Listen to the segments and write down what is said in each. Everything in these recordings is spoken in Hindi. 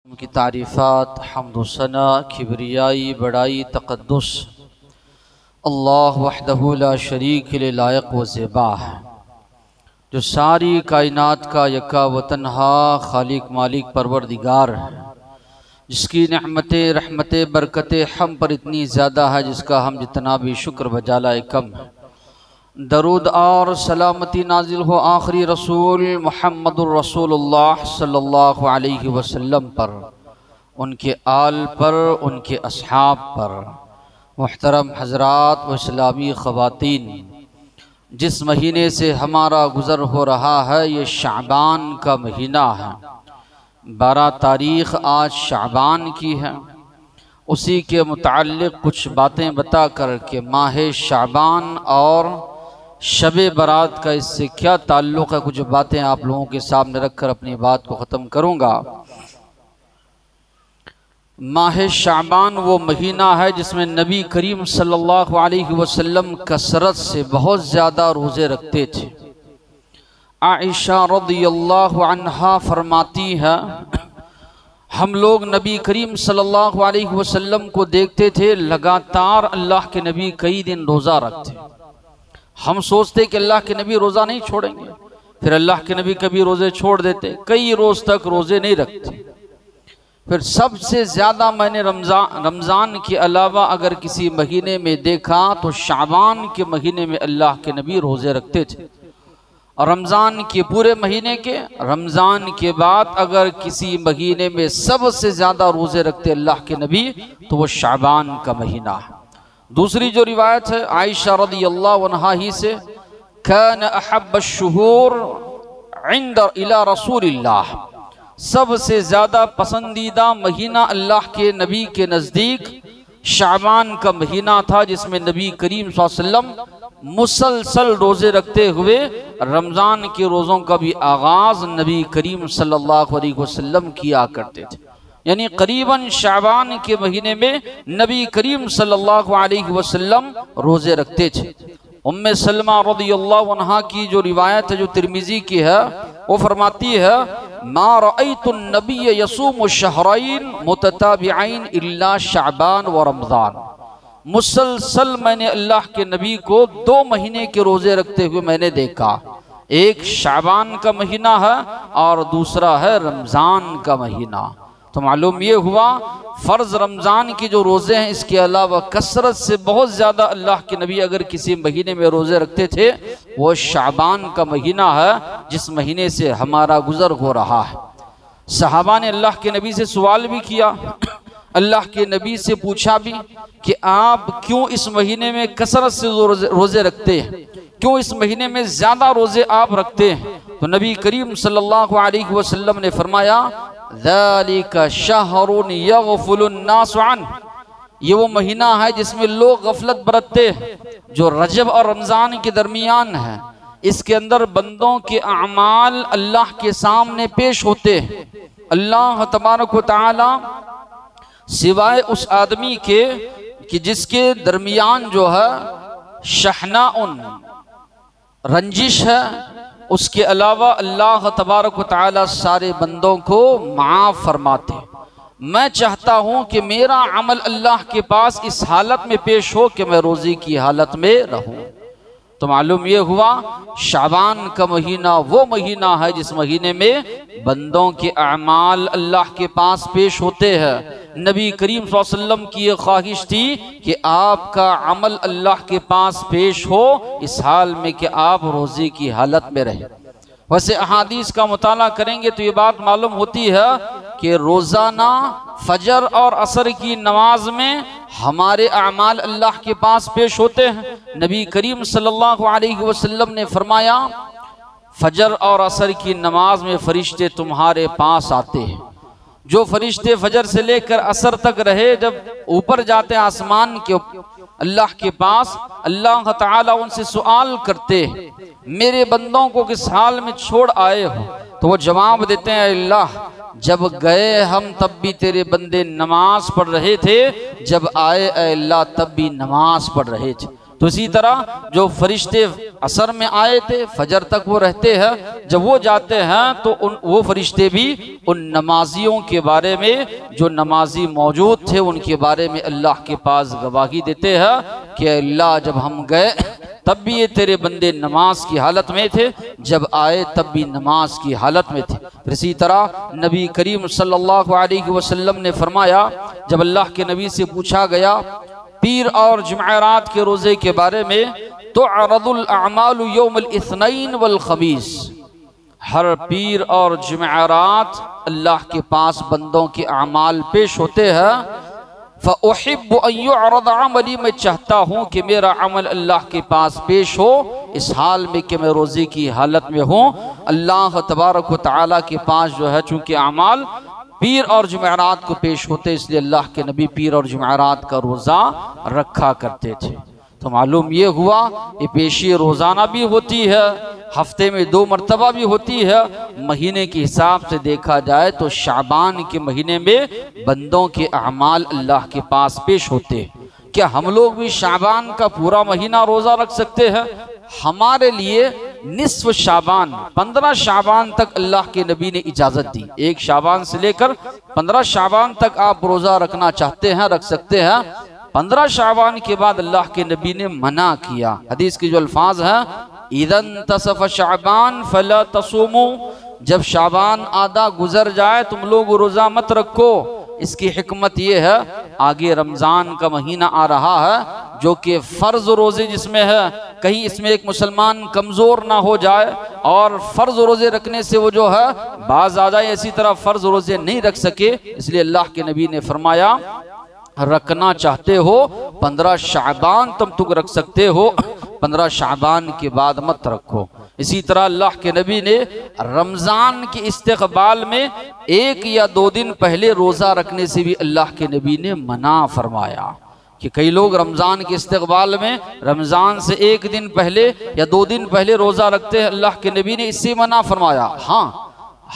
की तारीफ़ात हम्द सना किबरियाई बड़ाई तक़द्दुस अल्लाह वहदहु ला शरीक ले लायक व ज़ेबा है, जो सारी कायनात का यका व तन्हा खालिक मालिक परवरदिगार है, जिसकी नेमतें रहमतें बरकतें हम पर इतनी ज़्यादा है जिसका हम जितना भी शुक्र बजालाए कम है। दरूद और सलामती नाजिल हो आखिरी रसूल मुहम्मदुर रसूलुल्लाह सल्लल्लाहु अलैहि वसल्लम पर, उनके आल पर, उनके असहाब पर। मुहतरम हजरात व इस्लामी ख़वातीन, जिस महीने से हमारा गुज़र हो रहा है ये शाबान का महीना है। 12 तारीख़ आज शाबान की है। उसी के मुताल्लिक़ कुछ बातें बता कर के माह शाबान और शबे बारात का इससे क्या ताल्लुक़ है, कुछ बातें आप लोगों के सामने रखकर अपनी बात को ख़त्म करूँगा। माह शाबान वो महीना है जिसमें नबी करीम सल्लल्लाहु अलैहि वसल्लम कसरत से बहुत ज़्यादा रोज़े रखते थे। आइशा रज़ियल्लाहु अन्हा फरमाती है, हम लोग नबी करीम सल्लल्लाहु अलैहि वसल्लम को देखते थे लगातार अल्लाह के नबी कई दिन रोज़ा रखते। हम सोचते कि अल्लाह के नबी रोज़ा नहीं छोड़ेंगे, फिर अल्लाह के नबी कभी रोज़े छोड़ देते, कई रोज़ तक रोज़े नहीं रखते। फिर सबसे ज़्यादा मैंने रमज़ान के अलावा अगर किसी महीने में देखा तो शाबान के महीने में अल्लाह के नबी रोज़े रखते थे। और रमज़ान के पूरे महीने के, रमज़ान के बाद अगर किसी महीने में सबसे ज़्यादा रोज़े रखते अल्लाह के नबी तो वो शाबान का महीना है। दूसरी जो रिवायत है आयशा रज़ियल्लाहु अन्हा ही से, कान अहब्ब शुहूर इंद इला रसूलिल्लाह, सबसे ज़्यादा पसंदीदा महीना अल्लाह के नबी के नज़दीक शाबान का महीना था, जिसमें नबी करीम सल्लल्लाहु अलैहि वसल्लम मुसलसल रोज़े रखते हुए रमज़ान के रोज़ों का भी आगाज़ नबी करीम सल्लल्लाहु अलैहि वसल्लम किया करते थे। यानी करीबन शाबान के महीने में नबी करीम सल्लल्लाहु अलैहि वसल्लम रोज़े रखते थे। उम्मे सलमा रज़ियल्लाहु अन्हा की जो रिवायत है जो तिर्मिज़ी की है, वो फरमाती है, मा रअयतु नबिय यसूमु शहरैन मुतताबिऐन इल्ला शाबान व रमज़ान, मुसलसल मैंने अल्लाह के नबी को 2 महीने के रोज़े रखते हुए मैंने देखा। एक शाबान का महीना है और दूसरा है रमज़ान का महीना। तो मालूम ये हुआ फ़र्ज़ रमज़ान के जो रोज़े हैं, इसके अलावा कसरत से बहुत ज़्यादा अल्लाह के नबी अगर किसी महीने में रोज़े रखते थे वो शाबान का महीना है, जिस महीने से हमारा गुज़र हो रहा है। सहाबा ने अल्लाह के नबी से सवाल भी किया, अल्लाह के नबी से पूछा भी कि आप क्यों इस महीने में कसरत से रोज़े रखते हैं, क्यों इस महीने में ज़्यादा रोज़े आप रखते हैं? तो नबी करीम सल्लल्लाहु अलैहि वसल्लम ने फरमाया, ज़ालिका शहरुन यग़फ़ुलुन नासु अन्हु, ये वो महीना है जिसमें लोग गफलत बरतते हैं, जो रजब और रमज़ान के दरमियान है। इसके अंदर बंदों के अमाल अल्लाह के सामने पेश होते हैं। अल्लाह तबारक व तआला सिवाय उस आदमी के कि जिसके दरमियान जो है शहनाउन रंजिश है, उसके अलावा अल्लाह तबारक व तआला सारे बंदों को माफ़ फरमाते। मैं चाहता हूँ कि मेरा अमल अल्लाह के पास इस हालत में पेश हो कि मैं रोज़ी की हालत में रहूँ। तो मालूम ये हुआ शाबान का महीना वो महीना है जिस महीने में बंदों के अमाल अल्लाह के पास पेश होते हैं। नबी करीम सल्लल्लाहु अलैहि वसल्लम की ये ख्वाहिश थी कि आपका अमल अल्लाह के पास पेश हो इस हाल में कि आप रोज़े की हालत में रहें। वैसे अहादीस का मुताला करेंगे तो ये बात मालूम होती है कि रोज़ाना फजर और असर की नमाज में हमारे अमाल अल्लाह के पास पेश होते हैं। नबी करीम सल्लल्लाहु अलैहि वसल्लम ने फरमाया, फजर और असर की नमाज में फरिश्ते तुम्हारे पास आते हैं। जो फरिश्ते फजर से लेकर असर तक रहे, जब ऊपर जाते हैं आसमान के अल्लाह के पास, अल्लाह ताला उनसे सवाल करते हैं, मेरे बंदों को किस हाल में छोड़ आए हो? तो वो जवाब देते हैं, अल्लाह जब गए हम तब भी तेरे बंदे नमाज पढ़ रहे थे, जब आए अल्लाह तब भी नमाज पढ़ रहे थे। तो इसी तरह जो फरिश्ते असर में आए थे फजर तक वो रहते हैं, जब वो जाते हैं तो वो फरिश्ते भी उन नमाजियों के बारे में, जो नमाजी मौजूद थे उनके बारे में अल्लाह के पास गवाही देते हैं कि अल्लाह जब हम गए तब भी ये तेरे बंदे नमाज की हालत में थे, जब आए तब भी नमाज की हालत में थे। फिर इसी तरह नबी करीम सल्लल्लाहु अलैहि वसल्लम ने फरमाया, जब अल्लाह के नबी से पूछा गया पीर और जुमेरात के रोज़े के बारे में, तो अरदुल अमालु यौमुल इस्नैन वल खमीस, हर पीर और जुमेरात अल्लाह के पास बंदों के अमाल पेश होते हैं। फ़उहिब्बु अन युअरद अमली, मैं चाहता हूँ कि मेरा अमल अल्लाह के पास पेश हो इस हाल में कि मैं रोज़े की हालत में हूँ। अल्लाह तबारक व तआला के पास जो है चूँकि अमाल पीर और जुमेरात को पेश होते, इसलिए अल्लाह के नबी पीर और जुमेरात का रोज़ा रखा करते थे। तो मालूम ये हुआ ये पेशी रोज़ाना भी होती है, हफ्ते में 2 मरतबा भी होती है। महीने के हिसाब से देखा जाए तो शाबान के महीने में बंदों के अमाल अल्लाह के पास पेश होते। क्या हम लोग भी शाबान का पूरा महीना रोज़ा रख सकते हैं? हमारे लिए निस्फ शाबान 15 शाबान तक अल्लाह के नबी ने इजाज़त दी। 1 शाबान से लेकर 15 शाबान तक आप रोज़ा रखना चाहते हैं रख सकते हैं। 15 शाबान के बाद अल्लाह के नबी ने मना किया। हदीस के जो अल्फाज हैं, इदन तसफ शाबान फला तसूमू, जब शाबान आधा गुजर जाए तुम लोग रोज़ा मत रखो। इसकी हिकमत ये है, आगे रमज़ान का महीना आ रहा है जो कि फ़र्ज़ रोज़े जिसमें है, कहीं इसमें एक मुसलमान कमज़ोर ना हो जाए और फ़र्ज़ रोज़े रखने से वो जो है बाज आ जाए, इसी तरह फ़र्ज़ रोज़े नहीं रख सके। इसलिए अल्लाह के नबी ने फरमाया, रखना चाहते हो 15 शाबान तुम रख सकते हो, 15 शाबान के बाद मत रखो। इसी तरह अल्लाह के नबी ने रमज़ान के इस्तक़बाल में 1 या 2 दिन पहले रोज़ा रखने से भी अल्लाह के नबी ने मना फरमाया कि कई लोग रमज़ान के इस्तक़बाल में रमज़ान से 1 दिन पहले या 2 दिन पहले रोज़ा रखते हैं। अल्लाह के नबी ने इससे मना फरमाया। हाँ,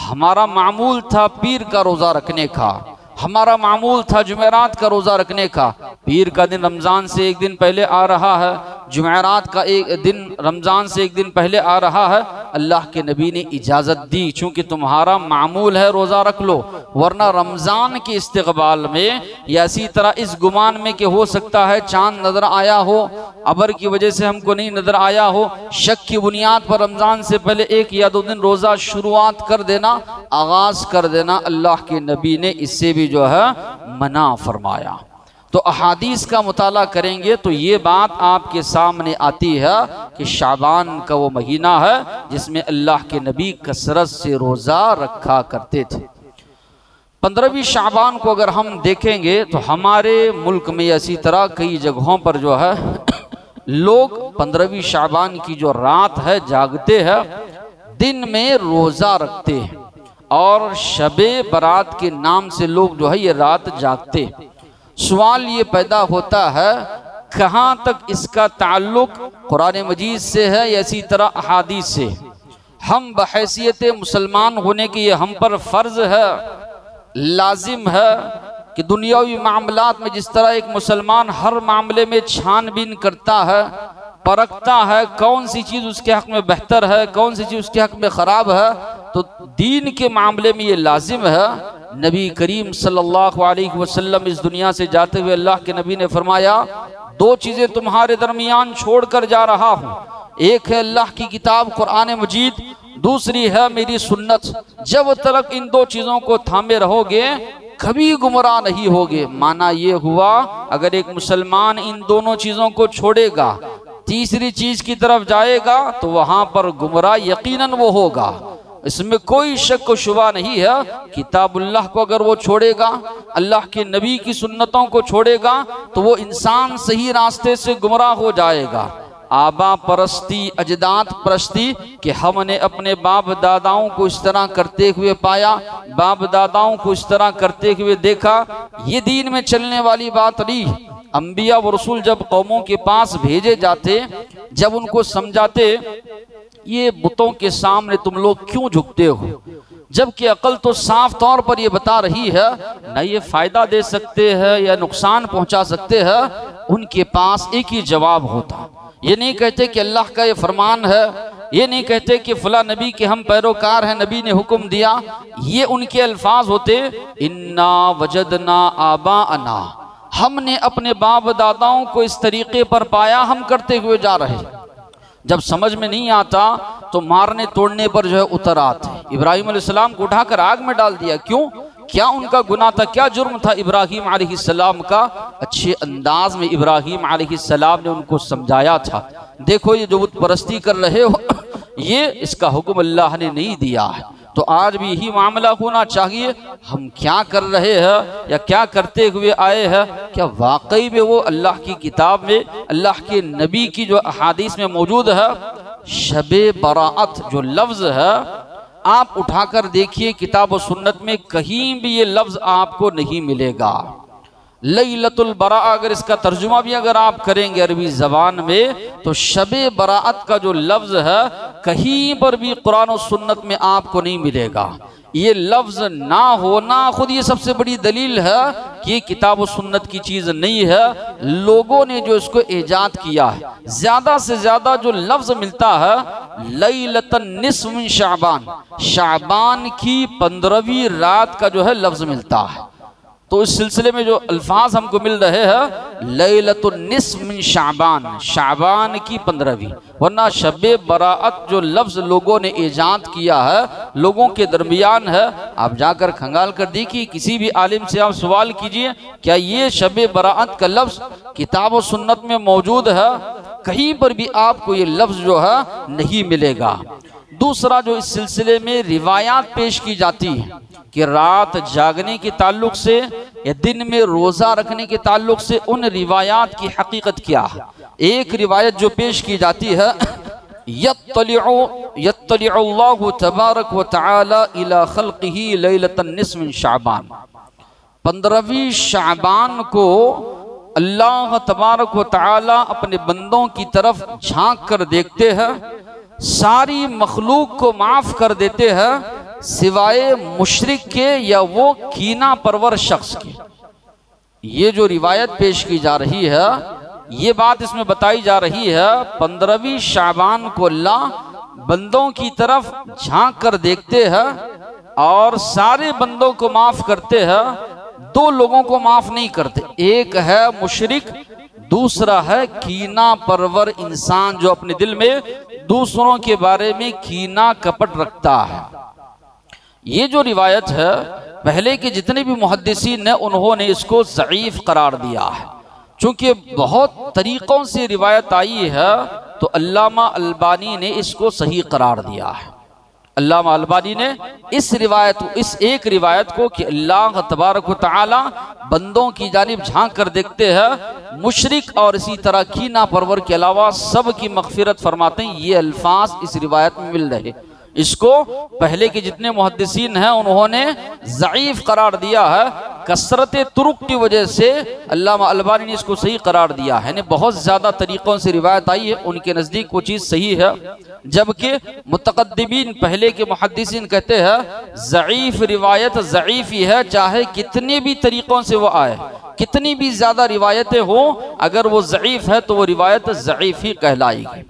हमारा मामूल था पीर का रोज़ा रखने का, हमारा मामूल था जुमेरात का रोज़ा रखने का। पीर का दिन रमज़ान से 1 दिन पहले आ रहा है, जुमेरात का 1 दिन रमज़ान से 1 दिन पहले आ रहा है। अल्लाह के नबी ने इजाज़त दी, चूँकि तुम्हारा मामूल है रोज़ा रख लो, वरना रमज़ान के इस्तक़बाल में या इसी तरह इस गुमान में कि हो सकता है चाँद नज़र आया हो, अबर की वजह से हमको नहीं नज़र आया हो, शक की बुनियाद पर रमज़ान से पहले 1 या 2 दिन रोज़ा शुरुआत कर देना, आगाज़ कर देना, अल्लाह के नबी ने इससे भी जो है मना फरमाया। तो अहादीस का मुताला करेंगे तो ये बात आपके सामने आती है कि शाबान का वो महीना है जिसमें अल्लाह के नबी कसरत से रोज़ा रखा करते थे। 15वीं शाबान को अगर हम देखेंगे तो हमारे मुल्क में इसी तरह कई जगहों पर जो है लोग 15वीं शाबान की जो रात है जागते हैं, दिन में रोज़ा रखते हैं और शबे बारात के नाम से लोग जो है ये रात जागते। सवाल ये पैदा होता है कहाँ तक इसका ताल्लुक कुरान मजीद से है या इसी तरह अहादीस से। हम बहैसियत मुसलमान होने की ये हम पर फ़र्ज़ है, लाजिम है कि दुनियावी मामलात में जिस तरह एक मुसलमान हर मामले में छानबीन करता है, परखता है कौन सी चीज़ उसके हक़ में बेहतर है, कौन सी चीज़ उसके हक़ में ख़राब है, तो दीन के मामले में ये लाजिम है। नबी करीम सल्लल्लाहु अलैहि वसल्लम इस दुनिया से जाते हुए अल्लाह के नबी ने फरमाया, 2 चीज़ें तुम्हारे दरमियान छोड़ कर जा रहा हूँ, एक है अल्लाह की किताब कुरान मजीद, दूसरी है मेरी सुन्नत। जब तक इन 2 चीज़ों को थामे रहोगे कभी गुमराह नहीं होगे। माना ये हुआ अगर एक मुसलमान इन दोनों चीज़ों को छोड़ेगा, तीसरी चीज़ की तरफ जाएगा तो वहाँ पर गुमराह यकीनन वो होगा, इसमें कोई शक व शुबा नहीं है। किताबुल्लाह को अगर वो छोड़ेगा, अल्लाह के नबी की सुन्नतों को छोड़ेगा तो वो इंसान सही रास्ते से गुमराह हो जाएगा। आबा परस्ती, अजदाद परस्ती कि हमने अपने बाप दादाओं को इस तरह करते हुए पाया, बाप दादाओं को इस तरह करते हुए देखा, ये दीन में चलने वाली बात नहीं। अंबिया व रसूल जब कौमों के पास भेजे जाते, जब उनको समझाते ये बुतों के सामने तुम लोग क्यों झुकते हो, जबकि अकल तो साफ तौर पर ये बता रही है न ये फ़ायदा दे सकते हैं या नुकसान पहुंचा सकते हैं, उनके पास एक ही जवाब होता, ये नहीं कहते कि अल्लाह का ये फरमान है, ये नहीं कहते कि फला नबी के हम पैरोकार हैं, नबी ने हुक्म दिया। ये उनके अल्फाज होते, इन्ना वजदना आबाअना, हमने अपने बाप दादाओं को इस तरीके पर पाया, हम करते हुए जा रहे। जब समझ में नहीं आता तो मारने तोड़ने पर जो है उतर आते। इब्राहिम अलैहिस्सलाम को उठाकर आग में डाल दिया। क्यों? क्या उनका गुनाह था, क्या जुर्म था इब्राहिम अलैहिस्सलाम का? अच्छे अंदाज में इब्राहिम अलैहिस्सलाम ने उनको समझाया था, देखो ये जो बुत परस्ती कर रहे हो ये इसका हुक्म अल्लाह ने नहीं दिया है। तो आज भी यही मामला होना चाहिए। हम क्या कर रहे हैं या क्या करते हुए आए हैं, क्या वाकई में वो अल्लाह की किताब में, अल्लाह के नबी की जो अहादीस में मौजूद है? शबे बराअत जो लफ्ज़ है, आप उठाकर देखिए किताब और सुन्नत में कहीं भी ये लफ्ज़ आपको नहीं मिलेगा। लैलतुल बरा, अगर इसका तर्जुमा भी अगर आप करेंगे अरबी ज़बान में, तो शबे बराअत का जो लफ्ज़ है कहीं पर भी कुरान और सुन्नत में आपको नहीं मिलेगा। ये लफ्ज़ ना होना खुद ये सबसे बड़ी दलील है कि किताब और सुन्नत की चीज़ नहीं है, लोगों ने जो इसको ईजाद किया है। ज़्यादा से ज़्यादा जो लफ्ज़ मिलता है लैलतन निस्फ मिन शाबान, शाबान की 15वीं रात का जो है लफ्ज़ मिलता है। तो इस सिलसिले में जो अल्फाज हमको मिल रहे हैं लैलतुन निस्फ मिन शाबान, शाबान की 15वीं, वरना शबे बराअत जो लफ्ज़ लोगों ने ईजाद किया है, लोगों के दरमियान है। आप जाकर खंगाल कर देखिए, किसी भी आलिम से आप सवाल कीजिए क्या ये शबे बराअत का लफ्ज़ किताब और सुन्नत में मौजूद है? कहीं पर भी आपको ये लफ्ज़ जो है नहीं मिलेगा। दूसरा जो इस सिलसिले में रिवायात पेश की जाती है कि रात जागने के ताल्लुक से या दिन में रोज़ा रखने के ताल्लुक से, उन रिवायात की हकीकत क्या है? एक रिवायत जो पेश की जाती है, यत्तलिअल्लाहु तबारक व तआला इला खल्क़िही लैलतन निस्फ मिन शाबान, 15वीं शाबान को अल्लाह तबारक व तआला अपने बंदों की तरफ झांक कर देखते हैं, सारी मखलूक को माफ़ कर देते हैं सिवाय मुशरिक के या वो कीना परवर शख्स के। ये जो रिवायत पेश की जा रही है, ये बात इसमें बताई जा रही है 15वीं शाबान को अल्लाह बंदों की तरफ झांक कर देखते हैं और सारे बंदों को माफ़ करते हैं। दो लोगों को माफ़ नहीं करते, एक है मुशरिक, दूसरा है कीना परवर इंसान जो अपने दिल में दूसरों के बारे में कीना कपट रखता है। ये जो रिवायत है, पहले के जितने भी मुहद्दिसीन ने उन्होंने इसको ज़ईफ़ करार दिया है। चूँकि बहुत तरीक़ों से रिवायत आई है तो अल्लामा अलबानी ने इसको सही करार दिया है। अल्लामा अलबानी ने इस एक रिवायत को कि अल्लाह तबारक व तआला बंदों की जानिब झांक कर देखते हैं, मुशरिक और इसी तरह कीना परवर के अलावा सब की मग़फ़िरत फरमाते हैं, ये अल्फाज इस रिवायत में मिल रहे। इसको पहले के जितने मुहद्दिसीन हैं उन्होंने ज़ईफ़ करार दिया है। कसरत तुरुक की वजह से अल्लामा अलबानी ने इसको सही करार दिया है। यानी बहुत ज़्यादा तरीक़ों से रिवायत आई है, उनके नज़दीक वो चीज़ सही है, जबकि मुतक़द्दिमीन पहले के मुहद्दिसीन कहते हैं ज़ईफ़ रिवायत ज़ईफ़ ही है, चाहे कितने भी तरीक़ों से वो आए, कितनी भी ज़्यादा रिवायतें हों, अगर वो ज़ईफ़ है तो वो रिवायत ज़ईफ़ ही कहलाएगी।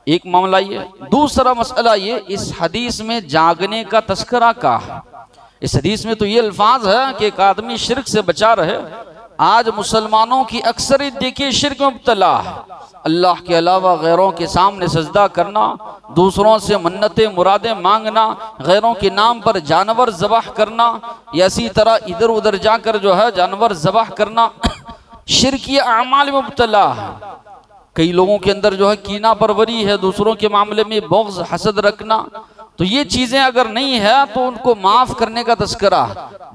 एक मामला ये। दूसरा मसला ये, इस हदीस में जागने का तस्करा का है। इस हदीस में तो ये अल्फाज है कि एक आदमी शिर्क से बचा रहे। आज मुसलमानों की अक्सरियत देखिए शिर्क में मुब्तला है। अल्लाह के अलावा गैरों के सामने सजदा करना, दूसरों से मन्नतें मुरादें मांगना, गैरों के नाम पर जानवर ज़बाह करना, या इसी तरह इधर उधर जाकर जो है जानवर ज़बाह करना, शिर्की अमाल में मुब्तला है। कई लोगों के अंदर जो है कीना परवरी है, दूसरों के मामले में बुग़्ज़ हसद रखना। तो ये चीज़ें अगर नहीं है तो उनको माफ़ करने का तस्करा,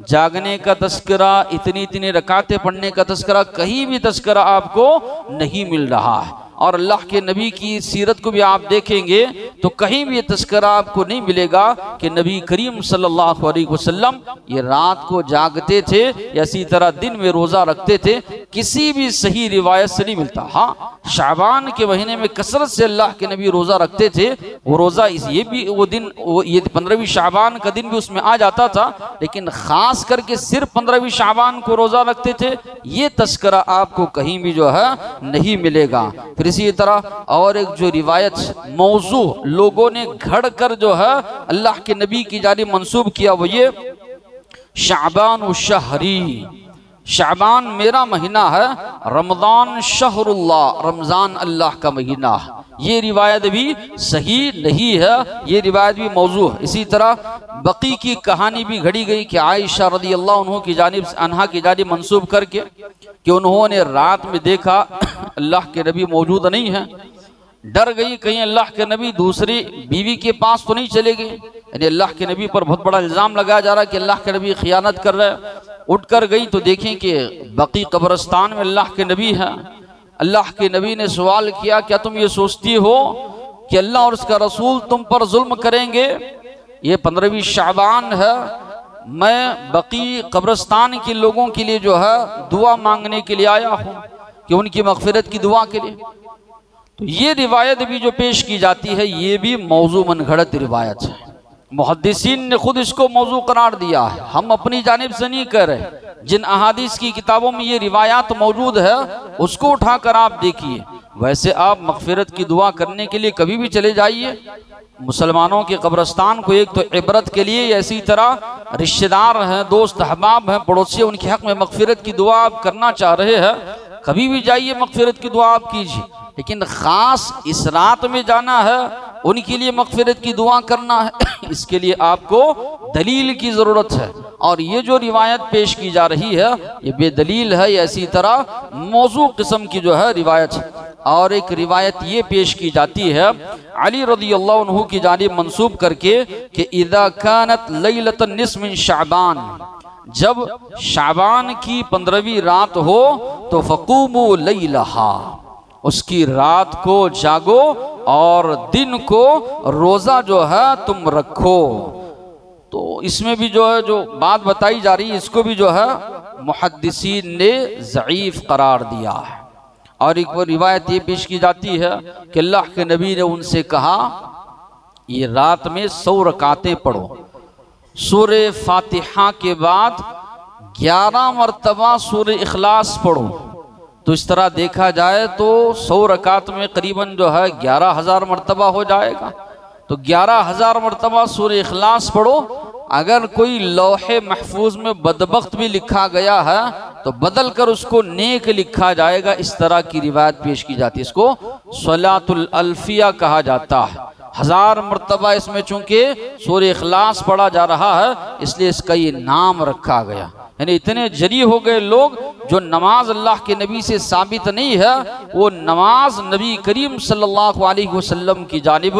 जागने का तस्करा, इतनी इतनी रकातें पढ़ने का तस्करा, कहीं भी तस्करा आपको नहीं मिल रहा है। और अल्लाह के नबी की सीरत को भी आप देखेंगे तो कहीं भी ये तस्करा आपको नहीं मिलेगा कि नबी करीम सल्लल्लाहु अलैहि वसल्लम ये रात को जागते थे या इसी तरह दिन में रोज़ा रखते थे। किसी भी सही रिवायत से नहीं मिलता। हाँ, शाबान के महीने में कसरत से अल्लाह के नबी रोज़ा रखते थे। वो रोज़ा ये भी वो दिन ये 15वीं शाबान का दिन भी उसमें आ जाता था, लेकिन ख़ास करके सिर्फ 15वीं शाबान को रोज़ा रखते थे, ये तस्करा आपको कहीं भी जो है नहीं मिलेगा। फिर इसी तरह और एक जो रिवायत मौजू लोगों ने घड़ कर जो है अल्लाह के नबी की जानिब मंसूब किया, वो ये शाबान शहरी, शाबान मेरा महीना है, रमज़ान शहरुल्लाह, रमज़ान अल्लाह का महीना है। ये रिवायत भी सही नहीं है, ये रिवायत भी मौजू है। इसी तरह बकी की कहानी भी घड़ी गई कि आयशा रज़ी अल्लाह अन्हा की जानिब मंसूब करके कि उन्होंने रात में देखा अल्लाह के नबी मौजूद नहीं है, डर गई कहीं अल्लाह के नबी दूसरी बीवी के पास तो नहीं चले गए। यानी अल्लाह के नबी पर बहुत बड़ा इल्ज़ाम लगाया जा रहा है कि अल्लाह के नबी खियानत कर रहे हैं। उठ कर गई तो देखें कि बकी कब्रिस्तान में अल्लाह के नबी है। अल्लाह के नबी ने सवाल किया, क्या तुम ये सोचती हो कि अल्लाह और उसका रसूल तुम पर जुल्म करेंगे? ये 15वीं शाबान है, मैं बकी कब्रिस्तान के लोगों के लिए जो है दुआ मांगने के लिए आया हूँ कि उनकी मगफिरत की दुआ के लिए। तो ये रिवायत भी जो पेश की जाती है ये भी मौजू मनगढ़ंत रिवायत है। मुहद्दिसीन ने खुद इसको मौजू करार दिया है, हम अपनी जानिब से नहीं कह रहे। जिन अहादीस की किताबों में ये रिवायात मौजूद है उसको उठाकर आप देखिए। वैसे आप मगफिरत की दुआ करने के लिए कभी भी चले जाइए मुसलमानों के कब्रिस्तान को, एक तो इबरत के लिए, या इसी तरह रिश्तेदार हैं, दोस्त अहबाब हैं, पड़ोसी, उनके हक में मगफिरत की दुआ आप करना चाह रहे हैं, कभी भी जाइए मगफिरत की दुआ आप कीजिए। लेकिन ख़ास इस रात में जाना है, उनके लिए मगफिरत की दुआ करना है, इसके लिए आपको दलील की ज़रूरत है। और ये जो रिवायत पेश की जा रही है ये बेदलील है, ऐसी तरह मौजू किस्म की जो है रिवायत है। और एक रिवायत ये पेश की जाती है अली रज़ियल्लाहु अन्हु की जानिब मंसूब करके कि इज़ा कानत लैलतुन निस्फ़ मिन शाबान, जब शाबान की 15वीं रात हो तो फ़क़ूमू लैलहा, उसकी रात को जागो और दिन को रोज़ा जो है तुम रखो। तो इसमें भी जो है जो बात बताई जा रही है इसको भी जो है मुहद्दिसीन ने ज़ईफ़ करार दिया है। और एक बार रिवायत ये पेश की जाती है कि अल्लाह के नबी ने उनसे कहा, ये रात में 100 रकातें पढ़ो, सूरे फातिहा के बाद 11 मरतबा सूरे इखलास पढ़ो। तो इस तरह देखा जाए तो 100 रकात में करीबन जो है 11,000 मरतबा हो जाएगा। तो 11,000 मरतबा सूरे इखलास पढ़ो। अगर कोई लौहे महफूज में बदबख्त भी लिखा गया है तो बदल कर उसको नेक लिखा जाएगा। इस तरह की रिवायत पेश की जाती है, इसको सलातुल अल्फिया कहा जाता है। 1000 मरतबा इसमें चूंकि सूरे इखलास पढ़ा जा रहा है इसलिए इसका ये नाम रखा गया। यानी इतने जरी हो गए लोग, जो नमाज अल्लाह के नबी से साबित नहीं है वो नमाज नबी करीम सल्लल्लाहु अलैहि वसल्लम की जानिब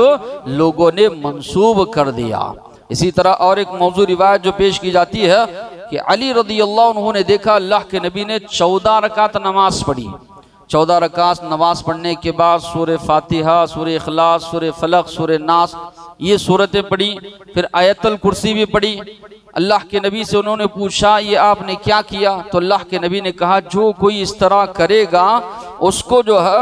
लोगों ने मंसूब कर दिया। इसी तरह और एक मौजू रिवायत जो पेश की जाती है कि अली रज़ियल्लाहु अन्हु ने देखा अल्लाह के नबी ने 14 रकात नमाज पढ़ी। 14 रकात नमाज पढ़ने के बाद सूरे फातिहा, सूरे इखलास, सूरे फलक, सूरे नास, ये सूरतें पढ़ी। फिर आयतुल कुर्सी भी पढ़ी। अल्लाह के नबी से उन्होंने पूछा ये आपने क्या किया? तो अल्लाह के नबी ने कहा जो कोई इस तरह करेगा उसको जो है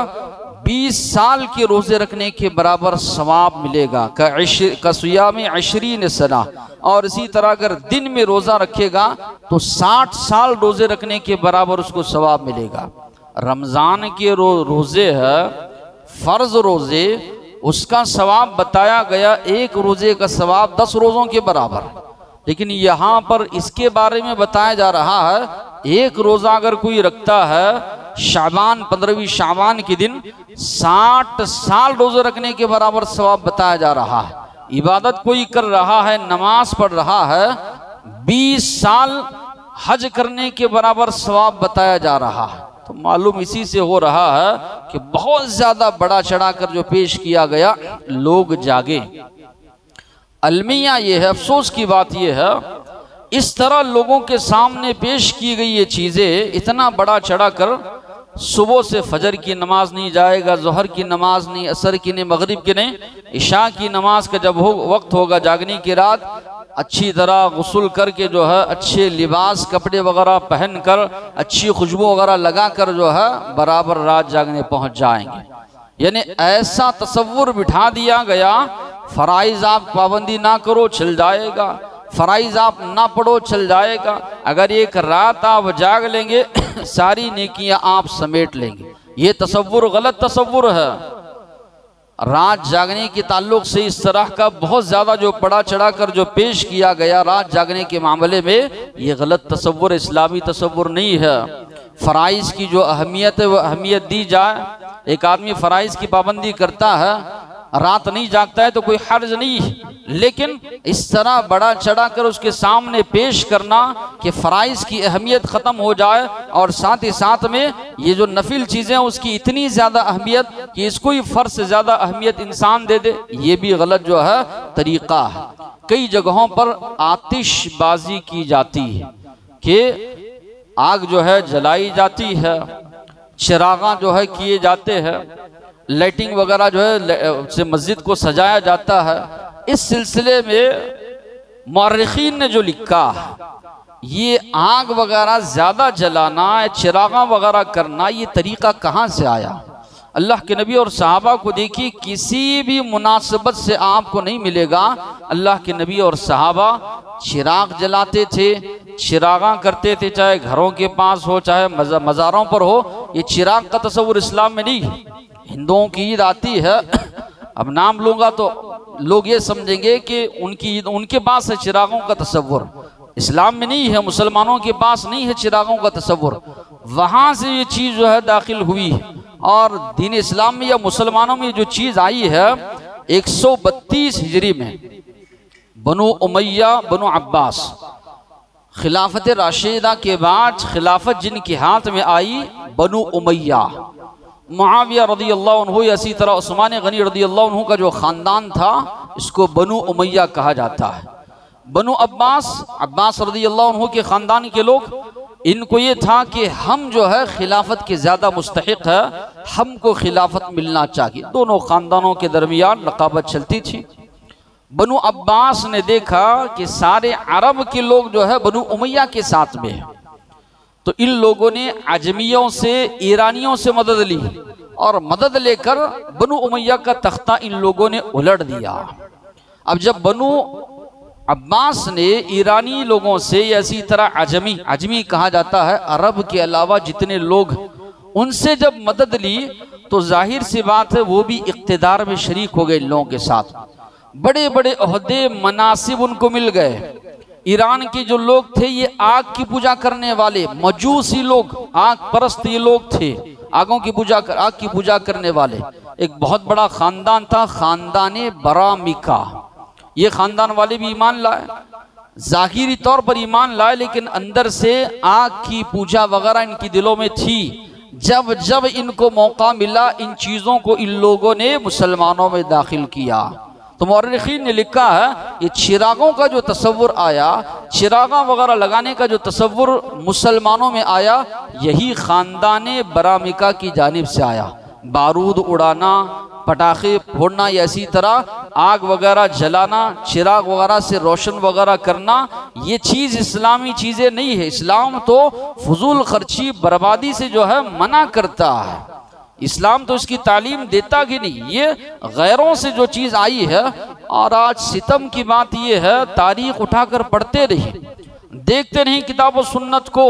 20 साल के रोज़े रखने के बराबर सवाब मिलेगा, कसियाम 20 सना। और इसी तरह अगर दिन में रोज़ा रखेगा तो 60 साल रोज़े रखने के बराबर उसको सवाब मिलेगा। रमज़ान के रोज़े है फ़र्ज़ रोज़े, उसका सवाब बताया गया, एक रोज़े का सवाब 10 रोज़ों के बराबर। लेकिन यहाँ पर इसके बारे में बताया जा रहा है एक रोज़ा अगर कोई रखता है शाबान 15वीं शाबान के दिन 60 साल रोज़े रखने के बराबर सवाब बताया जा रहा है। इबादत कोई कर रहा है, नमाज पढ़ रहा है, 20 साल हज करने के बराबर सवाब बताया जा रहा है। तो मालूम इसी से हो रहा है कि बहुत ज़्यादा बड़ा चढ़ाकर जो पेश किया गया लोग जागे। अलमिया ये है, अफसोस की बात ये है इस तरह लोगों के सामने पेश की गई ये चीज़ें इतना बड़ा चढ़ा कर, सुबह से फजर की नमाज नहीं जाएगा, ज़ोहर की नमाज नहीं, असर की नहीं, मगरिब की नहीं, इशा की नमाज का जब वक्त होगा जागने की रात अच्छी तरह गुस्ल करके जो है अच्छे लिबास कपड़े वगैरह पहन कर अच्छी खुशबू वगैरह लगा कर जो है बराबर रात जागने पहुंच जाएंगे। यानी ऐसा तसव्वुर बिठा दिया गया, फराइज आप पाबंदी ना करो चल जाएगा, फराइज आप ना पढ़ो चल जाएगा। अगर एक रात आप जाग लेंगे सारी नेकियां आप समेट लेंगे। ये तसव्वुर गलत तसव्वुर है। रात जागने के ताल्लुक से इस तरह का बहुत ज़्यादा जो पड़ा चढ़ा कर जो पेश किया गया रात जागने के मामले में, ये गलत तसव्वुर, इस्लामी तसव्वुर नहीं है। फ़राइज़ की जो अहमियत है वो अहमियत दी जाए। एक आदमी फ़राइज़ की पाबंदी करता है, रात नहीं जागता है तो कोई हर्ज नहीं है, लेकिन इस तरह बड़ा चढ़ा कर उसके सामने पेश करना कि फ़राइज़ की अहमियत ख़त्म हो जाए और साथ ही साथ में ये जो नफिल चीज़ें उसकी इतनी ज़्यादा अहमियत कि इसको ही फ़र्ज से ज़्यादा अहमियत इंसान दे दे, ये भी गलत जो है तरीक़ा है। कई जगहों पर आतिशबाजी की जाती है कि आग जो है जलाई जाती है, चिरागा जो है किए जाते हैं, लाइटिंग वगैरह जो है से मस्जिद को सजाया जाता है। इस सिलसिले में मौर्रिखीन ने जो लिखा, ये आग वगैरह ज़्यादा जलाना, चिरागा वगैरह करना, ये तरीक़ा कहाँ से आया? अल्लाह के नबी और सहाबा को देखिए, किसी भी मुनासिबत से आपको नहीं मिलेगा अल्लाह के नबी और सहाबा चिराग जलाते थे, चिरागा करते थे, चाहे घरों के पास हो चाहे मज़ारों पर हो। ये चिराग का तस्वुर इस्लाम में नहीं है। हिंदुओं की ईद आती है, अब नाम लूँगा तो लोग ये समझेंगे कि उनकी ईद, उनके पास है चिरागों का तस्वुर, इस्लाम में नहीं है, मुसलमानों के पास नहीं है चिरागों का तस्वुर। वहाँ से ये चीज़ जो है दाखिल हुई है और दीन इस्लाम में या मुसलमानों में जो चीज़ आई है 132 हिजरी में बनु उमैया बनु अब्बास, खिलाफत राशिदा के बाद खिलाफत जिनके हाथ में आई बनु उमैया, मुआविया रज़ियल्लाहु अन्हु, इसी तरह उस्मान गनी रज़ियल्लाहु अन्हु का जो ख़ानदान था इसको बनु उमैया कहा जाता है। बनु अब्बास रज़ियल्लाहु अन्हु के ख़ानदान के लोग, इनको ये था कि हम जो है खिलाफत के ज़्यादा मुस्तहिक है, हमको खिलाफत मिलना चाहिए। दोनों ख़ानदानों के दरमियान रकाबत चलती थी। बनु अब्बास ने देखा कि सारे अरब के लोग जो है बनु उमैया के साथ में है, तो इन लोगों ने अजमियों से, ईरानियों से मदद ली और मदद लेकर बनु उमैया का तख्ता इन लोगों ने उलट दिया। अब जब बनु अब्बास ने ईरानी लोगों से, ऐसी तरह अजमी कहा जाता है अरब के अलावा जितने लोग, उनसे जब मदद ली तो जाहिर सी बात है वो भी इक़्तिदार में शरीक हो गए इन लोगों के साथ। बड़े बड़े ओहदे मनासिब उनको मिल गए। ईरान के जो लोग थे ये आग की पूजा करने वाले मजूसी लोग, आग परस्त ये लोग थे, आग की पूजा करने वाले। एक बहुत बड़ा खानदान था, खानदान बरामिका। ये खानदान वाले भी ईमान लाए, जाहिरी तौर पर ईमान लाए, लेकिन अंदर से आग की पूजा वगैरह इनकी दिलों में थी। जब जब इनको मौका मिला इन चीज़ों को इन लोगों ने मुसलमानों में दाखिल किया। तो मौर्रिखीन ने लिखा है ये चिरागों का जो तस्वुर आया, चिरागा वगैरह लगाने का जो तस्वुर मुसलमानों में आया, यही ख़ानदान बरामिका की जानिब से आया। बारूद उड़ाना, पटाखे फोड़ना, या इसी तरह आग वगैरह जलाना, चिराग वगैरह से रोशन वगैरह करना, ये चीज़ इस्लामी चीज़ें नहीं है। इस्लाम तो फजूल खर्ची, बर्बादी से जो है मना करता है। इस्लाम तो इसकी तालीम देता कि नहीं, ये गैरों से जो चीज़ आई है। और आज सितम की बात ये है, तारीख उठाकर पढ़ते रहिए, देखते नहीं किताब व सुन्नत को।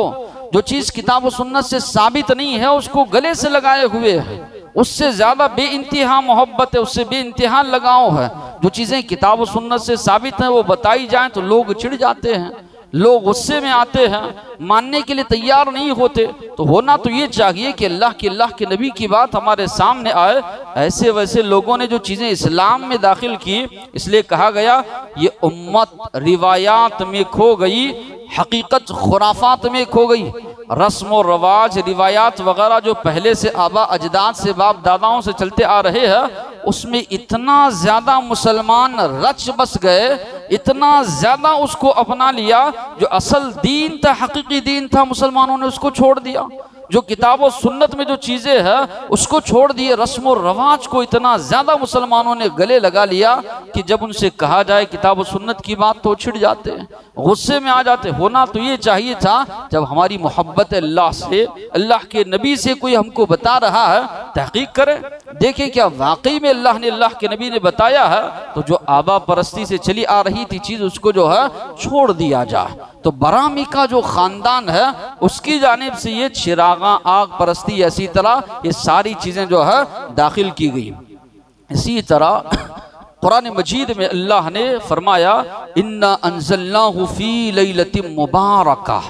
जो चीज़ किताब व सुन्नत से साबित नहीं है उसको गले से लगाए हुए है, उससे ज़्यादा बेइंतहा मोहब्बत है, उससे बेइंतहा लगाव है। जो चीज़ें किताब व सुन्नत से साबित हैं वो बताई जाएं तो लोग चिढ़ जाते हैं, लोग गुस्से में आते हैं, मानने के लिए तैयार नहीं होते। तो होना तो ये चाहिए कि अल्लाह के नबी की बात हमारे सामने आए। ऐसे वैसे लोगों ने जो चीज़ें इस्लाम में दाखिल की, इसलिए कहा गया ये उम्मत रिवायात में खो गई, हकीकत खुराफात में खो गई। रस्म और रवाज, रिवायात वगैरह जो पहले से आबा अजदाद से, बाप दादाओं से चलते आ रहे हैं, उसमें इतना ज़्यादा मुसलमान रच बस गए, इतना ज़्यादा उसको अपना लिया, जो असल दीन था, हकीकी दीन था, मुसलमानों ने उसको छोड़ दिया। जो किताब और सुन्नत में जो चीज़ें हैं उसको छोड़ दिए, रस्म और रवाज को इतना ज़्यादा मुसलमानों ने गले लगा लिया कि जब उनसे कहा जाए किताब और सुन्नत की बात तो छिड़ जाते हैं, गुस्से में आ जाते। होना तो ये चाहिए था जब हमारी मोहब्बत अल्लाह से, अल्लाह के नबी से कोई हमको बता रहा है, तहकीक करें, देखें क्या वाकई में अल्लाह ने, अल्लाह के नबी ने बताया है। तो जो आबा परस्ती से चली आ रही थी चीज़ उसको जो है छोड़ दिया जाए। तो बरामी का जो ख़ानदान है उसकी जानिब से ये चिरागा, आग परस्ती, ऐसी तरह ये सारी चीज़ें जो है दाखिल की गई। इसी तरह कुरान मजीद में अल्लाह ने फरमाया इन्ना अंज़लनाहु फी लैलतिन मुबारका,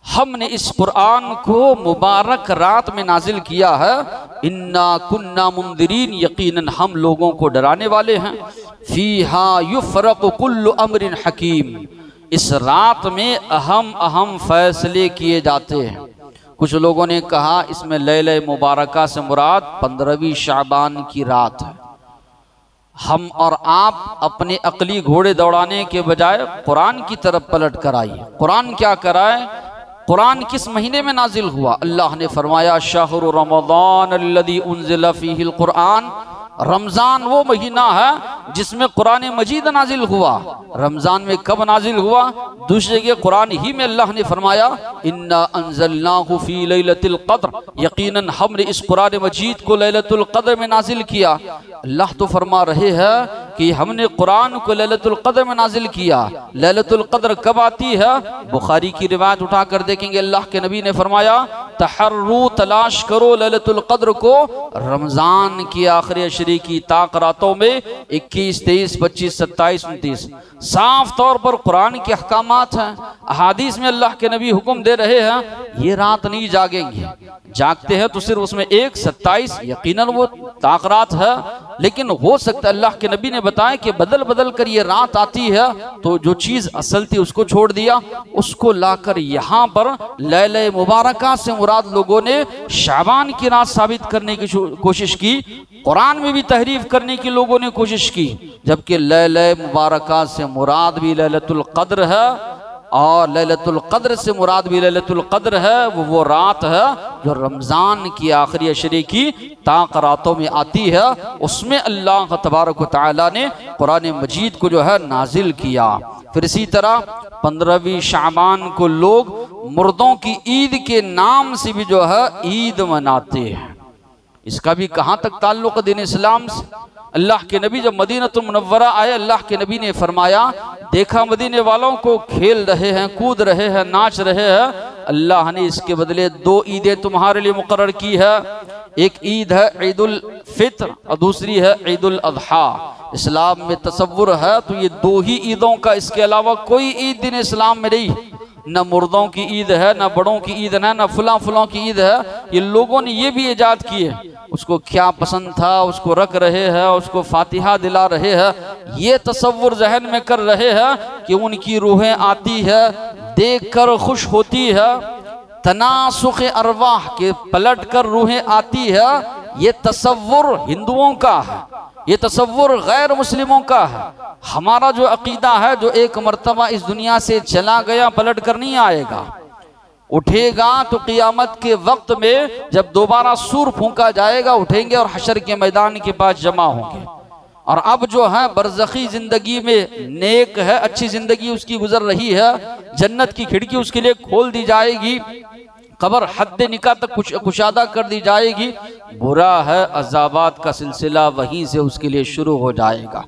हमने इस कुरान को मुबारक रात में नाजिल किया है। इन्ना कुन्ना मुंदिरीन, यकीनन हम लोगों को डराने वाले हैं। फीहा युफ़रक़ु कुल्लु अम्रिन हकीम, इस रात में अहम अहम फैसले किए जाते हैं। कुछ लोगों ने कहा इसमें लैले मुबारका से मुराद 15वीं शाबान की रात है। हम और आप अपने अकली घोड़े दौड़ाने के बजाय कुरान की तरफ पलट कर आइए। कुरान क्या कराए, कुरान किस महीने में नाजिल हुआ? अल्लाह ने फरमाया शहरु रमज़ान अल्लज़ी उन्ज़िला फ़ीहिल कुरान, रमज़ान वो महीना है जिसमें कुरान मजीद नाजिल हुआ। रमज़ान में कब नाजिल हुआ? दूसरी जगह कुरान ही में अल्लाह ने फरमाया इन्ना अंज़लनाहु फ़ी लैलतिल क़द्र, यकीनन हमने इस कुरान मजीद को लैलतुल क़द्र में नाजिल किया। अल्लाह तो फरमा रहे हैं कि हमने कुरान को लैलतुल क़द्र में नाजिल किया। लैलतुल क़द्र कब आती है? बुखारी की रिवायत उठाकर देखेंगे, अल्लाह के नबी ने फरमाया तहर्रू, तलाश करो लैलतुल क़द्र को रमज़ान की आखिरी अशरी की ताक रातों में 21, 23, 25, 27, 29। साफ तौर पर कुरान के अहकामात हैं। अहादीस में अल्लाह के नबी हुक्म दे रहे हैं ये रात नहीं जागेंगे, जागते हैं तो सिर्फ उसमें 1, 27 यकीनन वो ताक रात है। लेकिन हो सकता है अल्लाह के नबी ने बताया कि बदल बदल कर ये रात आती है, तो जो चीज़ असल थी उसको छोड़ दिया, उसको लाकर यहाँ पर लैले मुबारका से मुराद लोगों ने शाबान की रात साबित करने की कोशिश की। कुरान में भी तहरीफ करने की लोगों ने कोशिश की, जबकि लैले मुबारका से मुराद भी लैलतुल क़द्र है और लैलतुल क़द्र से मुराद भी लैलतुल क़द्र है। वो रात है जो रमज़ान की आखिरी अशरे की ताक रातों में आती है। उसमें अल्लाह तबारक व तआला ने कुरान मजीद को जो है नाजिल किया। फिर इसी तरह 15वीं शाबान को लोग मुर्दों की ईद के नाम से भी जो है ईद मनाते हैं। इसका भी कहाँ तक ताल्लुक़ दीन इस्लाम से? अल्लाह के नबी जब मदीनतुल मुनव्वरा आए, अल्लाह के नबी ने फरमाया देखा मदीने वालों को खेल रहे हैं, कूद रहे हैं, नाच रहे हैं, अल्लाह ने इसके बदले 2 ईदें तुम्हारे लिए मुकर्रर की है। एक ईद है ईदुल फित्र और दूसरी है ईदुल अज़हा। इस्लाम में तसव्वुर है तो ये 2 ही ईदों का, इसके अलावा कोई ईद दिन इस्लाम में नहीं। न मुर्दों की ईद है, न बड़ों की ईद है, न फुला फुलों की ईद है। ये लोगों ने ये भी ईजाद किए, उसको क्या पसंद था उसको रख रहे हैं, उसको फातिहा दिला रहे हैं, ये तसव्वुर जहन में कर रहे हैं कि उनकी रूहें आती है, देख कर खुश होती है। तनासुख अरवाह के पलट कर रूहें आती है, ये तसव्वुर हिंदुओं का है, ये तसव्वुर गैर मुस्लिमों का है। हमारा जो अकीदा है, जो एक मर्तबा इस दुनिया से चला गया पलट कर नहीं आएगा, उठेगा तो क़ियामत के वक्त में जब दोबारा सूर फूंका जाएगा उठेंगे और हशर के मैदान के पास जमा होंगे। और अब जो है बरज़खी ज़िंदगी में नेक है, अच्छी ज़िंदगी उसकी गुजर रही है, जन्नत की खिड़की उसके लिए खोल दी जाएगी, कब्र हद्द निकाह तक कुशादा कर दी जाएगी। बुरा है अज़ाबात का सिलसिला वहीं से उसके लिए शुरू हो जाएगा।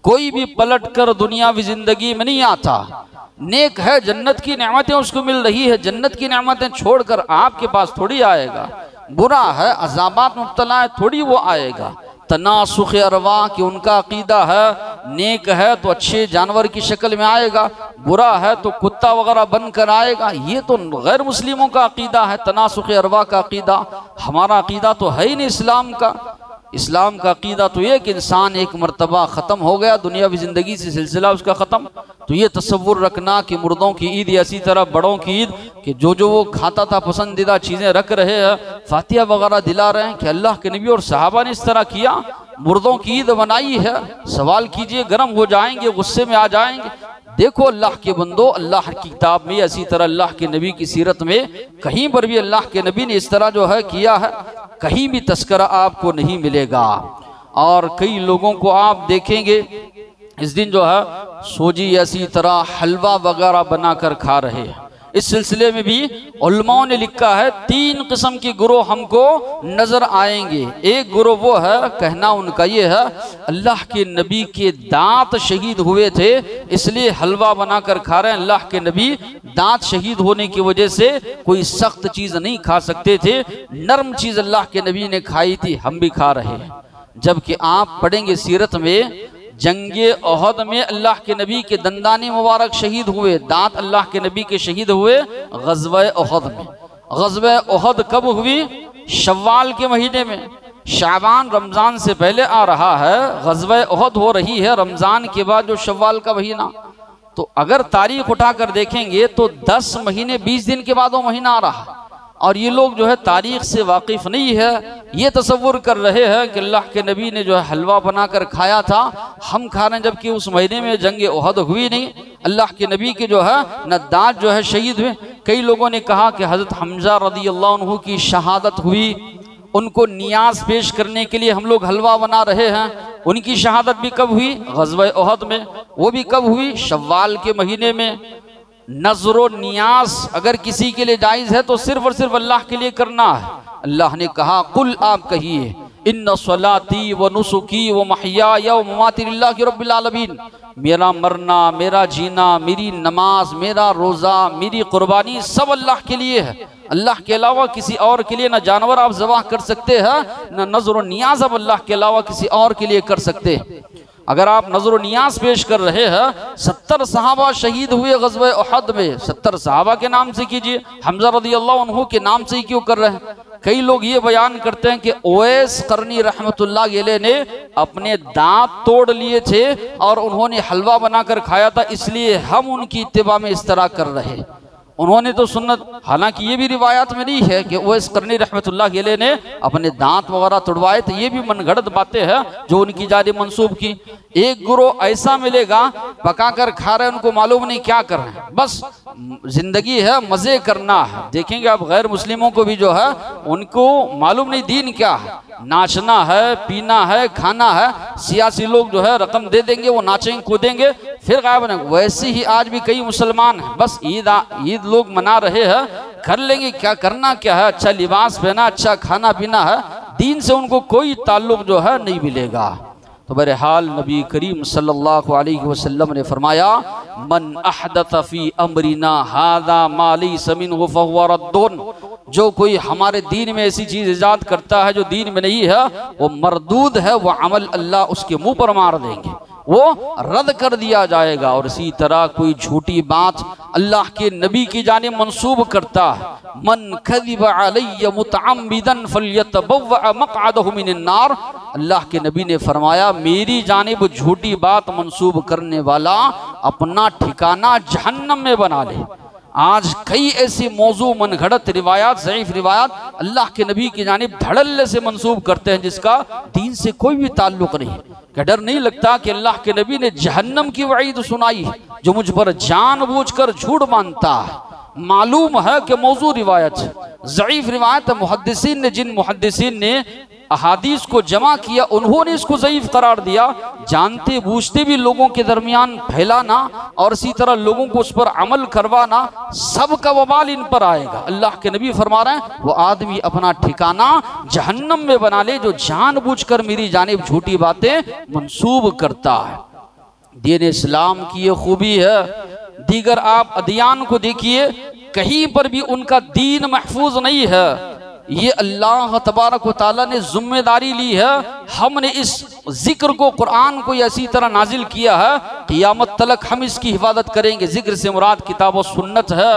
कोई भी पलट कर दुनियावी ज़िंदगी में नहीं आता। नेक है, जन्नत की नेमतें उसको मिल रही है, जन्नत की नेमतें छोड़कर आपके पास थोड़ी आएगा। बुरा है, अज़ाबात मुब्तला है, थोड़ी वो आएगा। तनासुख अरवा कि उनका अकीदा है, नेक है तो अच्छे जानवर की शक्ल में आएगा, बुरा है तो कुत्ता वगैरह बनकर आएगा। ये तो गैर मुस्लिमों का अकीदा है, तनासुख अरवा का अकीदा। हमारा अकीदा तो है ही नहीं इस्लाम का। इस्लाम का अकीदा तो ये कि इंसान एक मर्तबा ख़त्म हो गया, दुनियावी ज़िंदगी से सिलसिला उसका ख़त्म। तो ये तसव्वुर रखना कि मुर्दों की ईद या इसी तरह बड़ों की ईद कि जो वो खाता था पसंदीदा चीज़ें रख रहे हैं, फातिहा वगैरह दिला रहे हैं, कि अल्लाह के नबी और सहाबा ने इस तरह किया, मुर्दों की ईद बनाई है। सवाल कीजिए, गर्म हो जाएंगे, गुस्से में आ जाएंगे। देखो अल्लाह के बंदो, अल्लाह की किताब में, इसी तरह अल्लाह के नबी की सीरत में कहीं पर भी अल्लाह के नबी ने इस तरह जो है किया है, कहीं भी तस्करा आपको नहीं मिलेगा। और कई लोगों को आप देखेंगे इस दिन जो है सोजी इसी तरह हलवा वगैरह बनाकर खा रहे हैं। इस सिलसिले में भी उलमाओं ने लिखा है 3 किस्म के गुरोह हमको नजर आएंगे। एक गुरोह वो है, कहना उनका ये है, अल्लाह के नबी के दांत शहीद हुए थे इसलिए हलवा बनाकर खा रहे हैं। अल्लाह के नबी दांत शहीद होने की वजह से कोई सख्त चीज नहीं खा सकते थे, नरम चीज अल्लाह के नबी ने खाई थी, हम भी खा रहे हैं। जबकि आप पढ़ेंगे सीरत में, जंगे ओहद में अल्लाह के नबी के दंदानी मुबारक शहीद हुए, दांत अल्लाह के नबी के शहीद हुए गज़वे ओहद में। गज़वे ओहद कब हुई? शव्वाल के महीने में। शाबान रमजान से पहले आ रहा है, गज़वे ओहद हो रही है रमजान के बाद जो शव्वाल का महीना। तो अगर तारीख उठाकर देखेंगे तो 10 महीने 20 दिन के बाद वो महीना आ रहा है। और ये लोग जो है तारीख से वाकिफ नहीं है, ये तसव्वुर कर रहे हैं कि अल्लाह के नबी ने जो है हलवा बनाकर खाया था, हम खा रहे हैं, जबकि उस महीने में जंग ओहद हुई नहीं। अल्लाह के नबी के जो है न दांत जो है शहीद हुए। कई लोगों ने कहा कि हज़रत हमजा रज़ियल्लाहु अन्हु की शहादत हुई, उनको नियाज पेश करने के लिए हम लोग हलवा बना रहे हैं। उनकी शहादत भी कब हुई? ग़ज़वे ओहद में। वो भी कब हुई? शव्वाल के महीने में। नजरो नियाज अगर किसी के लिए जायज़ है तो सिर्फ और सिर्फ अल्लाह के लिए करना है। अल्लाह ने कहा, कुल आप कहिए, इन्ना सलाती व नुसुकी व महयाया व ममाती लिल्लाहि रब्बिल आलमीन, मेरा मरना, मेरा जीना, मेरी नमाज, मेरा रोज़ा, मेरी कुर्बानी सब अल्लाह के लिए है। अल्लाह के अलावा किसी और के लिए ना जानवर आप ज़बाह कर सकते हैं, ना नजर नियाज आप अल्लाह के अलावा किसी और के लिए कर सकते हैं। अगर आप नजर नियाज पेश कर रहे हैं, 70 सहाबा शहीद हुए ग़ज़वे ओहद में, 70 सहाबा के नाम से कीजिए, हमजा रज़ियल्लाहु अन्हु के नाम से ही क्यों कर रहे हैं? कई लोग ये बयान करते हैं कि ओवैस करनी रहमतुल्लाह अलैह ने अपने दांत तोड़ लिए थे और उन्होंने हलवा बनाकर खाया था, इसलिए हम उनकी इत्तिबा में इस तरह कर रहे हैं। उन्होंने तो सुन्नत, हालांकि ये भी रिवायात में नहीं है कि ओवैस करनी रहमतुल्लाह अलैह ने अपने दांत वगैरह तोड़वाए थे, ये भी मनगढ़ंत बातें हैं जो उनकी जारी मंसूब की। एक गुरोह ऐसा मिलेगा पकाकर खा रहे हैं, उनको मालूम नहीं क्या कर रहे हैं, बस जिंदगी है मजे करना है। देखेंगे आप गैर मुस्लिमों को भी जो है उनको मालूम नहीं दीन क्या है, नाचना है, पीना है, खाना है। सियासी लोग जो है रकम दे देंगे, वो नाचेंगे कूदेंगे, फिर गायब नहीं। वैसे ही आज भी कई मुसलमान हैं, बस ईद लोग मना रहे हैं, कर लेंगे, क्या करना क्या है, अच्छा लिबास पहना, अच्छा खाना पीना है, दीन से उनको कोई ताल्लुक जो है नहीं मिलेगा। तो बहरहाल नबी करीम सल्लल्लाहु अलैहि वसल्लम ने फरमाया, मन अहदथ फी अमरिना हादा मा लैसा मिन्हु फहुव रद्दुन, जो कोई हमारे दीन में ऐसी चीज इजाद करता है जो दीन में नहीं है, वो मरदूद है, वो अमल अल्लाह उसके मुंह पर मार देंगे, वो रद्द कर दिया जाएगा। और इसी तरह कोई झूठी बात अल्लाह के नबी की जानिब मंसूब करता है, मन कज़िब अलैया मुतअम्मिदन फल्यतबव्व मक़अदहु मिनन नार, अल्लाह के नबी ने फरमाया, मेरी जानिब झूठी बात मंसूब करने वाला अपना ठिकाना जहन्नम में बना ले। आज कई ऐसी मौजू मनगढ़ंत रिवायात, ज़ईफ़ रिवायात अल्लाह के नबी की जानिब धड़ल्ले से मंसूब करते हैं जिसका दीन से कोई भी ताल्लुक नहीं। क्या डर नहीं लगता कि अल्लाह के नबी ने जहन्नम की वईद सुनाई है जो मुझ पर जानबूझकर झूठ मानता है? मालूम है कि मौजू रिवायत, ज़ईफ़ रिवायत, मुहद्दिसीन ने, जिन मुहद्दिसीन ने अहादीस को जमा किया उन्होंने इसको ज़ईफ़ करार दिया, जानते बूझते भी लोगों के दरमियान फैलाना और इसी तरह लोगों को उस पर अमल करवाना, सब का वबाल इन पर आएगा। अल्लाह के नबी फरमा रहे हैं, वो आदमी अपना ठिकाना जहन्नम में बना ले जो जानबूझकर मेरी जानिब झूठी बातें मंसूब करता है। दीन इस्लाम की ये खूबी है। दीगर आप अदियान को देखिए, कहीं पर भी उनका दीन महफूज नहीं है। ये अल्लाह तबारक व तआला ने जिम्मेदारी ली है, हमने इस जिक्र को, कुरान को ऐसी तरह नाजिल किया है, क़ियामत तलक हम इसकी हिफाजत करेंगे। जिक्र से मुराद किताब और सुन्नत है।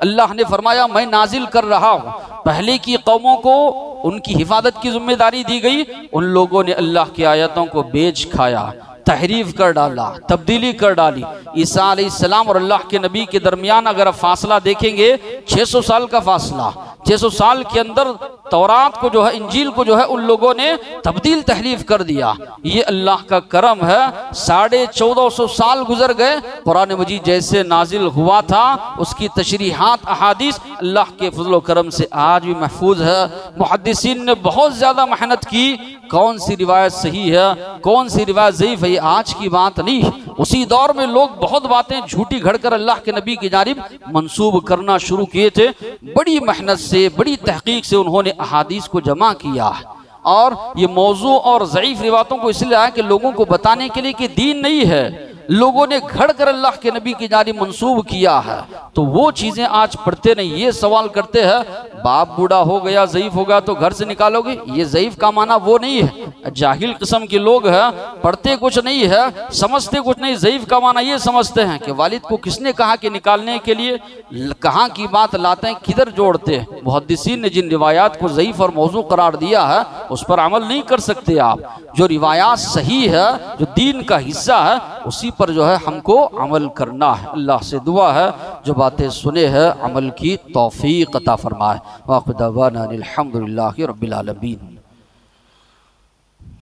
अल्लाह ने फरमाया, मैं नाजिल कर रहा हूँ। पहले की कौमों को उनकी हिफाजत की जिम्मेदारी दी गई, उन लोगों ने अल्लाह की आयतों को बेच खाया, तहरीफ कर डाला, तब्दीली कर डाली। ईसा अलैहिस्सलाम और अल्लाह के नबी के दरमियान अगर आप फासला देखेंगे, 600 साल का फासला, 600 साल के अंदर तौरात को जो है, इंजील को जो है उन लोगों ने तब्दील तहलीफ कर दिया। ये अल्लाह का करम है। 1450 साल गुजर गए, कुरान मजीद जैसे नाजिल हुआ था उसकी तशरीहात अहादीस अल्लाह के फजल करम से आज भी महफूज है। मुहद्दिसीन ने बहुत ज्यादा मेहनत की, कौन सी रिवायत सही है कौन सी रिवायत ज़ईफ है, ये आज की बात नहीं। उसी दौर में लोग बहुत बातें झूठी घड़कर अल्लाह के नबी की जानिब मंसूब करना शुरू किए थे। बड़ी मेहनत से, बड़ी तहकीक से उन्होंने अहादीस को जमा किया और ये मौजू और ज़ईफ रिवायतों को इसलिए आया कि लोगों को बताने के लिए कि दीन नहीं है, लोगों ने घड़ कर अल्लाह के नबी की जानिब मंसूब किया है। तो वो चीज़ें आज पढ़ते नहीं, ये सवाल करते हैं बाप बूढ़ा हो गया ज़ईफ हो गया तो घर से निकालोगे, ये ज़ईफ का माना वो नहीं है। जाहिल किस्म के लोग हैं, पढ़ते कुछ नहीं है, समझते कुछ नहीं। ज़ईफ का माना ये समझते हैं कि वालिद को किसने कहा कि निकालने के लिए, कहाँ की बात लाते हैं, किधर जोड़ते हैं। मुहद्दिसीन ने जिन रिवायात को ज़ईफ और मौजू करार दिया है उस पर अमल नहीं कर सकते आप। जो रिवायात सही है, जो दीन का हिस्सा है, उसी पर जो है हमको अमल करना है। अल्लाह से दुआ है जो बातें सुने हैं अमल की तौफीक अता फरमाए। वाक़िअ दावाना अनिल हम्दुलिल्लाहि रब्बिल आलमीन।